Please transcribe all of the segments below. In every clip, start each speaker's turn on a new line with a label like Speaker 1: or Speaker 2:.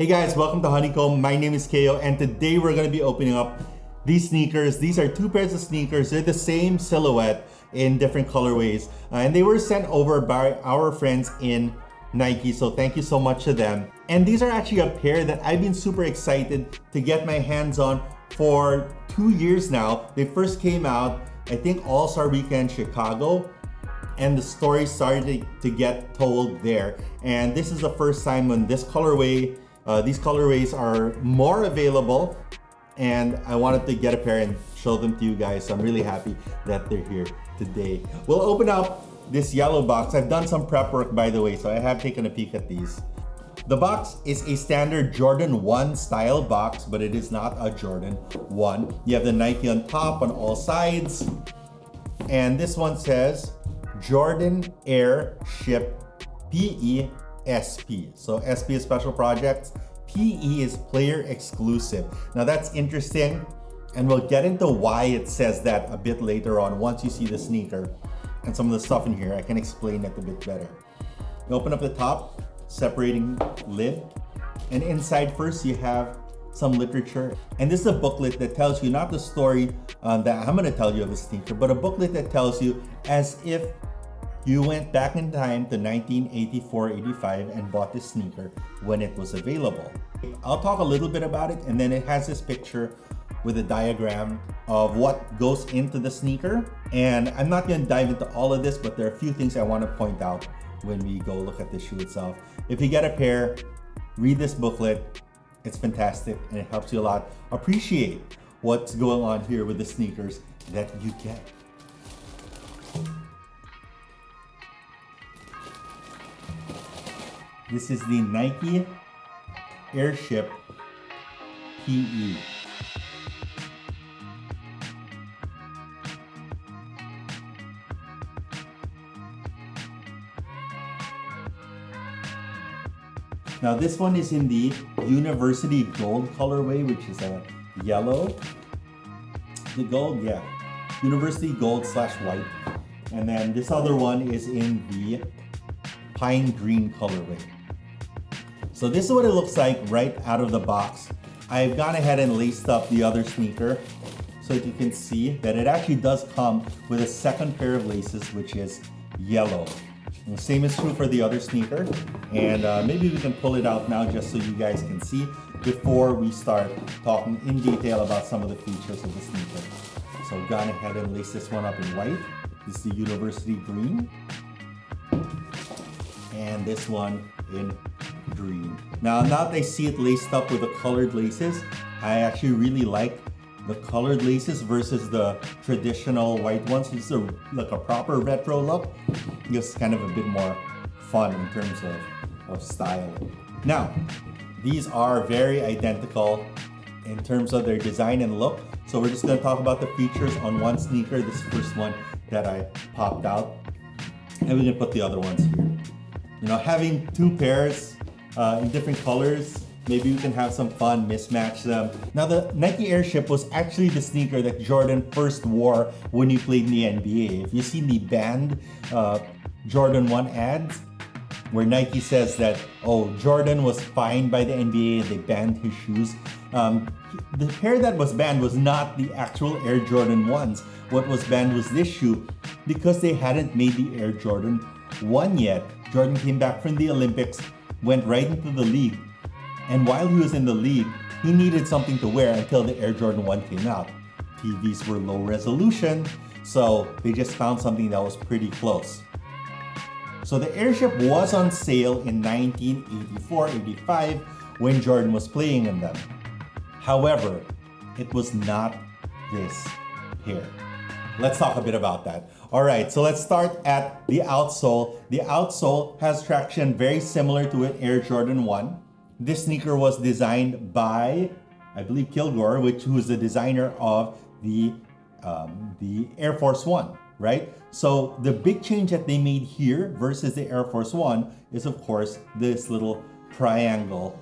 Speaker 1: Hey guys, welcome to Honeycomb. My name is Keo, and today we're going to be opening up these sneakers. These are two pairs of sneakers. They're the same silhouette in different colorways, and they were sent over by our friends in Nike, so thank you so much to them. And these are actually a pair that I've been super excited to get my hands on for 2 years now. They first came out, I think, All-Star Weekend Chicago, and the story started to get told there. And this is the first time when this colorway, these colorways are more available, and I wanted to get a pair and show them to you guys. So I'm really happy that they're here today. We'll open up this yellow box. I've done some prep work, by the way, so I have taken a peek at these. The box is a standard Jordan 1 style box, but it is not a Jordan 1. You have the Nike on top on all sides, and this one says Jordan Airship PE SP. So SP is special projects, PE is player exclusive. Now that's interesting, and we'll get into why it says that a bit later on once you see the sneaker and some of the stuff in here. I can explain it a bit better. You open up the top, separating lid, and inside first you have some literature. And this is a booklet that tells you not the story that I'm going to tell you of the sneaker, but a booklet that tells you as if you went back in time to 1984-85 and bought this sneaker when it was available. I'll talk a little bit about it, and then it has this picture with a diagram of what goes into the sneaker. And I'm not going to dive into all of this, but there are a few things I want to point out when we go look at the shoe itself. If you get a pair, read this booklet. It's fantastic, and it helps you a lot appreciate what's going on here with the sneakers that you get. This is the Nike Airship PE. Now this one is in the University Gold colorway, which is a yellow. The gold, yeah. University Gold / white. And then this other one is in the Pine Green colorway. So this is what it looks like right out of the box. I've gone ahead and laced up the other sneaker so that you can see that it actually does come with a second pair of laces, which is yellow. And the same is true for the other sneaker. And maybe we can pull it out now just so you guys can see before we start talking in detail about some of the features of the sneaker. So I've gone ahead and laced this one up in white. This is the University Green. And this one in green. Now that I see it laced up with the colored laces, I actually really like the colored laces versus the traditional white ones. This is like a proper retro look. Just kind of a bit more fun in terms of style. Now, these are very identical in terms of their design and look. So we're just going to talk about the features on one sneaker, this first one that I popped out. And we're going to put the other ones here. You know, having two pairs in different colors, maybe we can have some fun, mismatch them. Now the Nike Airship was actually the sneaker that Jordan first wore when he played in the NBA. If you've seen the banned Jordan 1 ads, where Nike says that, oh, Jordan was fined by the NBA and they banned his shoes. The pair that was banned was not the actual Air Jordan 1s. What was banned was this shoe because they hadn't made the Air Jordan 1 yet. Jordan came back from the Olympics, went right into the league, and while he was in the league, he needed something to wear until the Air Jordan 1 came out. TVs were low resolution, so they just found something that was pretty close. So the Airship was on sale in 1984-85 when Jordan was playing in them. However, it was not this pair. Let's talk a bit about that. All right, so let's start at the outsole. The outsole has traction very similar to an Air Jordan 1. This sneaker was designed by, I believe, Kilgore, who is the designer of the Air Force One, right? So the big change that they made here versus the Air Force One is, of course, this little triangle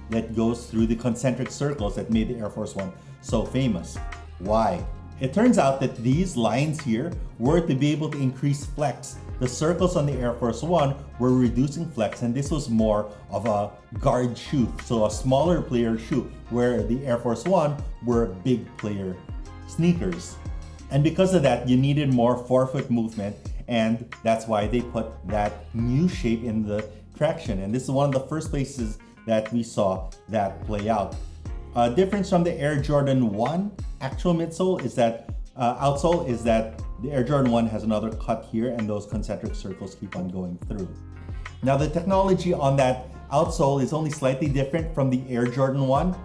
Speaker 1: that goes through the concentric circles that made the Air Force One so famous. Why? It turns out that these lines here were to be able to increase flex the circles on the Air Force One were reducing flex, and this was more of a guard shoe, so a smaller player shoe, where the Air Force One were big player sneakers. And because of that, you needed more forefoot movement, and that's why they put that new shape in the traction. And this is one of the first places that we saw that play out. Difference from the Air Jordan 1 actual midsole is that outsole is that the Air Jordan 1 has another cut here, and those concentric circles keep on going through. Now the technology on that outsole is only slightly different from the Air Jordan 1,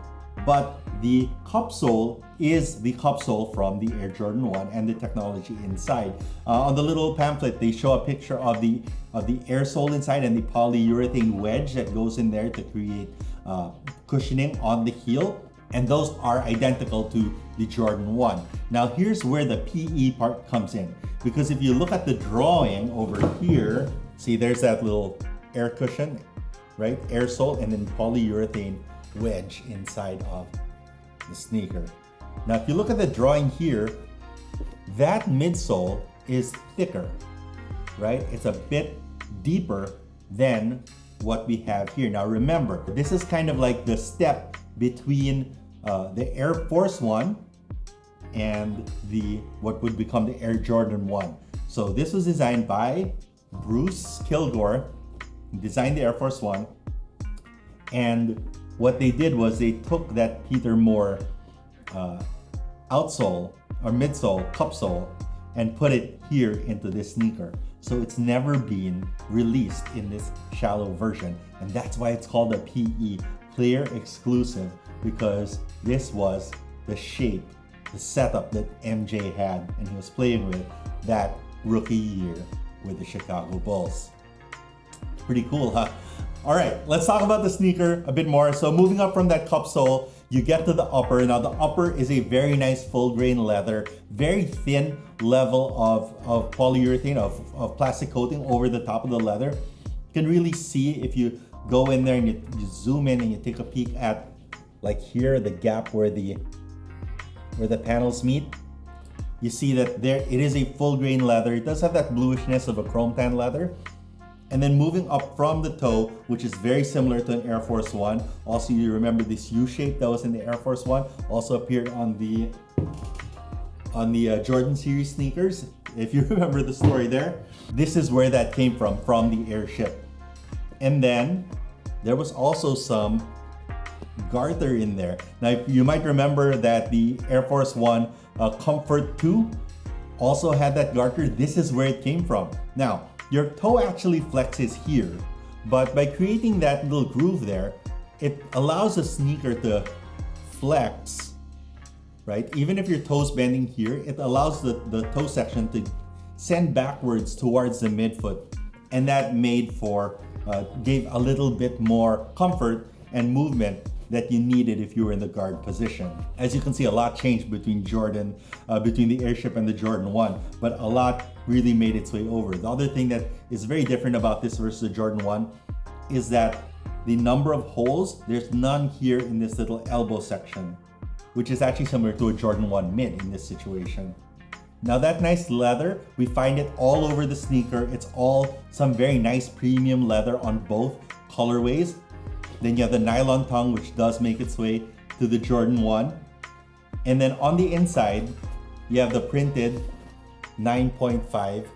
Speaker 1: but the cup sole is the cup sole from the Air Jordan 1 and the technology inside. On the little pamphlet, they show a picture of the air sole inside and the polyurethane wedge that goes in there to create cushioning on the heel. And those are identical to the Jordan 1. Now here's where the PE part comes in. Because if you look at the drawing over here, see there's that little air cushion, right? Air sole and then polyurethane wedge inside of the sneaker. Now if you look at the drawing here, that midsole is thicker, right? It's a bit deeper than what we have here. Now remember, this is kind of like the step between the Air Force One and what would become the Air Jordan 1. So this was designed by Bruce Kilgore, designed the Air Force One, and what they did was they took that Peter Moore outsole or midsole, cup sole, and put it here into this sneaker. So it's never been released in this shallow version, and that's why it's called a PE, player exclusive, because this was the shape, the setup that MJ had and he was playing with that rookie year with the Chicago Bulls. Pretty cool, huh? All right, let's talk about the sneaker a bit more. So moving up from that cup sole, you get to the upper. Now the upper is a very nice full grain leather, very thin level of polyurethane, of plastic coating over the top of the leather. You can really see if you go in there and you zoom in and you take a peek at, like here, the gap where the panels meet. You see that there it is a full grain leather. It does have that bluishness of a chrome tan leather. And then moving up from the toe, which is very similar to an Air Force One. Also, you remember this U shape that was in the Air Force One, also appeared on the Jordan series sneakers. If you remember the story there, this is where that came from the Airship. And then there was also some garter in there. Now, you might remember that the Air Force One Comfort 2 also had that garter. This is where it came from. Now, your toe actually flexes here, but by creating that little groove there, it allows the sneaker to flex, right? Even if your toe's bending here, it allows the toe section to send backwards towards the midfoot, and that gave a little bit more comfort and movement that you needed if you were in the guard position. As you can see, a lot changed between the Airship and the Jordan 1, but a lot really made its way over. The other thing that is very different about this versus the Jordan 1 is that the number of holes, there's none here in this little elbow section, which is actually similar to a Jordan 1 mid in this situation. Now that nice leather, we find it all over the sneaker. It's all some very nice premium leather on both colorways. Then you have the nylon tongue, which does make its way to the Jordan 1. And then on the inside, you have the printed 9.5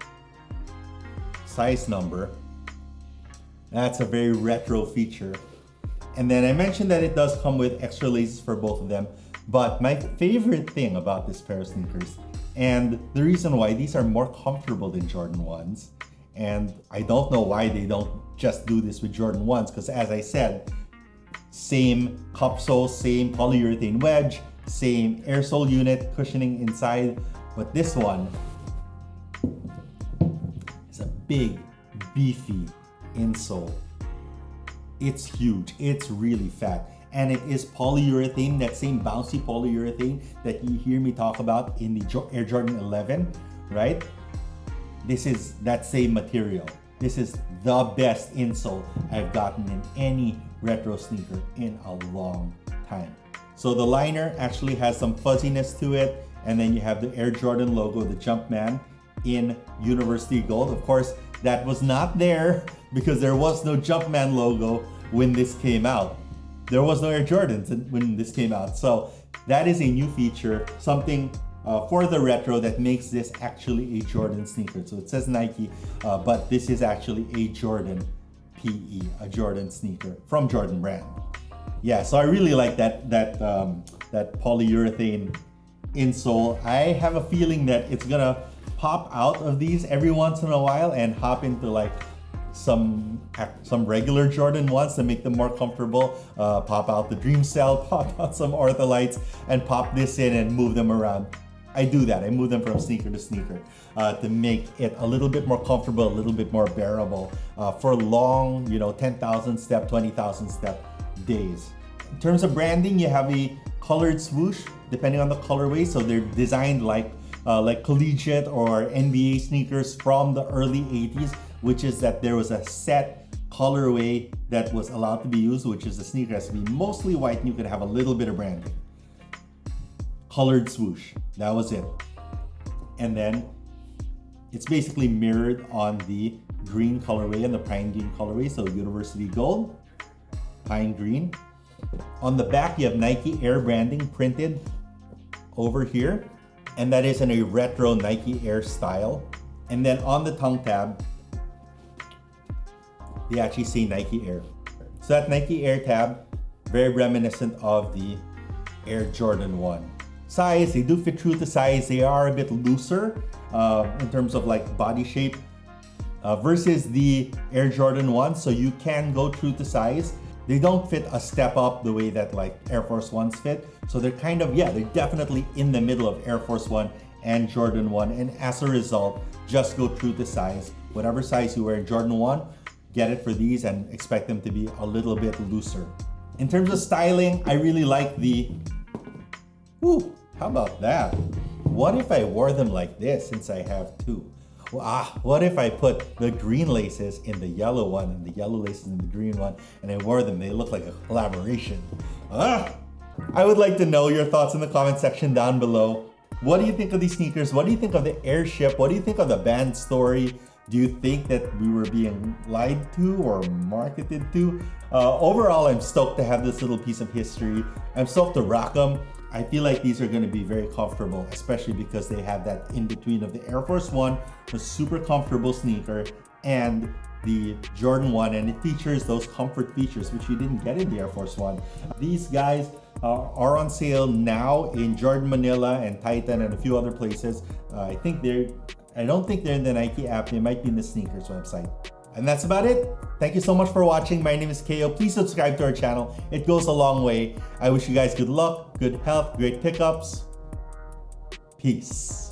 Speaker 1: size number. That's a very retro feature. And then I mentioned that it does come with extra laces for both of them. But my favorite thing about this pair of sneakers, and the reason why these are more comfortable than Jordan 1s, and I don't know why they don't just do this with Jordan 1s, because as I said, same cup sole, same polyurethane wedge, same air sole unit, cushioning inside, but this one is a big, beefy insole. It's huge, it's really fat, and it is polyurethane, that same bouncy polyurethane that you hear me talk about in the Air Jordan 11, right? This is that same material. This is the best insole I've gotten in any retro sneaker in a long time. So the liner actually has some fuzziness to it, and then you have the Air Jordan logo, the Jumpman, in University Gold. Of course, that was not there because there was no Jumpman logo when this came out. There was no Air Jordans when this came out. So that is a new feature, something for the retro that makes this actually a Jordan sneaker. So it says Nike, but this is actually a Jordan PE, a Jordan sneaker from Jordan brand. Yeah, so I really like that polyurethane insole. I have a feeling that it's gonna pop out of these every once in a while and hop into like some regular Jordan ones to make them more comfortable. Pop out the Dream Cell, pop out some Ortholites, and pop this in and move them around. I do that. I move them from sneaker to sneaker to make it a little bit more comfortable, a little bit more bearable for long, 10,000 step, 20,000 step days. In terms of branding, you have a colored swoosh depending on the colorway. So they're designed like collegiate or NBA sneakers from the early 80s, which is that there was a set colorway that was allowed to be used, which is the sneaker has to be mostly white and you could have a little bit of branding. Colored swoosh, that was it. And then it's basically mirrored on the green colorway and the pine green colorway. So University Gold, pine green. On the back, you have Nike Air branding printed over here. And that is in a retro Nike Air style. And then on the tongue tab, they actually say Nike Air. So that Nike Air tab, very reminiscent of the Air Jordan 1. Size, they do fit true to size. They are a bit looser in terms of like body shape versus the Air Jordan 1. So you can go true to size. They don't fit a step up the way that like Air Force Ones fit. So they're kind of, they're definitely in the middle of Air Force One and Jordan 1. And as a result, just go true to size. Whatever size you wear in Jordan 1, get it for these and expect them to be a little bit looser. In terms of styling, I really like the, how about that? What if I wore them like this since I have two? What if I put the green laces in the yellow one and the yellow laces in the green one and I wore them? They look like a collaboration. I would like to know your thoughts in the comment section down below. What do you think of these sneakers? What do you think of the Airship? What do you think of the band story? Do you think that we were being lied to or marketed to? Overall, I'm stoked to have this little piece of history. I'm stoked to rock them. I feel like these are going to be very comfortable, especially because they have that in between of the Air Force One, the super comfortable sneaker, and the Jordan 1, and it features those comfort features which you didn't get in the Air Force One. These guys are on sale now in Jordan Manila and Titan and a few other places. I don't think they're in the Nike app. They might be in the sneakers website. And that's about it. Thank you so much for watching. My name is KO. Please subscribe to our channel. It goes a long way. I wish you guys good luck, good health, great pickups. Peace.